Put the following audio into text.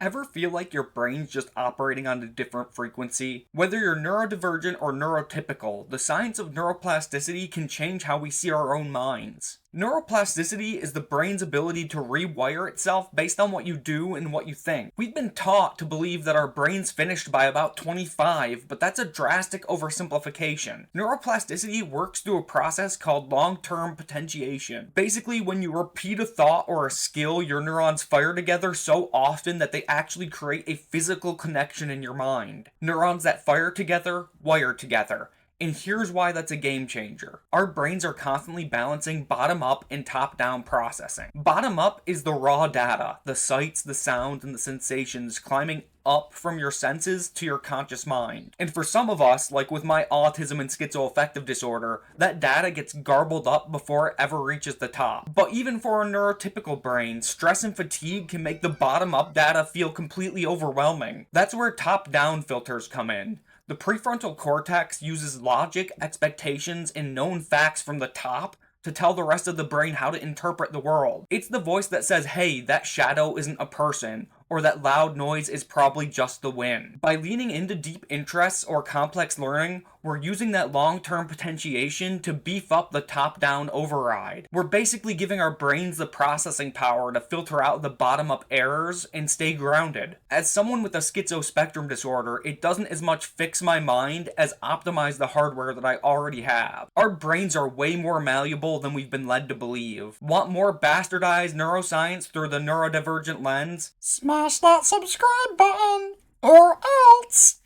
Ever feel like your brain's just operating on a different frequency? Whether you're neurodivergent or neurotypical, the science of neuroplasticity can change how we see our own minds. Neuroplasticity is the brain's ability to rewire itself based on what you do and what you think. We've been taught to believe that our brain's finished by about 25, but that's a drastic oversimplification. Neuroplasticity works through a process called long-term potentiation. Basically, when you repeat a thought or a skill, your neurons fire together so often that they actually create a physical connection in your mind. Neurons that fire together, wire together. And here's why that's a game changer. Our brains are constantly balancing bottom up and top down processing. Bottom up is the raw data, the sights, the sounds, and the sensations climbing up from your senses to your conscious mind. And for some of us, like with my autism and schizoaffective disorder, that data gets garbled up before it ever reaches the top. But even for a neurotypical brain, stress and fatigue can make the bottom up data feel completely overwhelming. That's where top down filters come in. The prefrontal cortex uses logic, expectations, and known facts from the top to tell the rest of the brain how to interpret the world. It's the voice that says, hey, that shadow isn't a person, or that loud noise is probably just the wind. By leaning into deep interests or complex learning, we're using that long-term potentiation to beef up the top-down override. We're basically giving our brains the processing power to filter out the bottom-up errors and stay grounded. As someone with a schizospectrum disorder, it doesn't as much fix my mind as optimize the hardware that I already have. Our brains are way more malleable than we've been led to believe. Want more bastardized neuroscience through the neurodivergent lens? Smash that subscribe button, or else.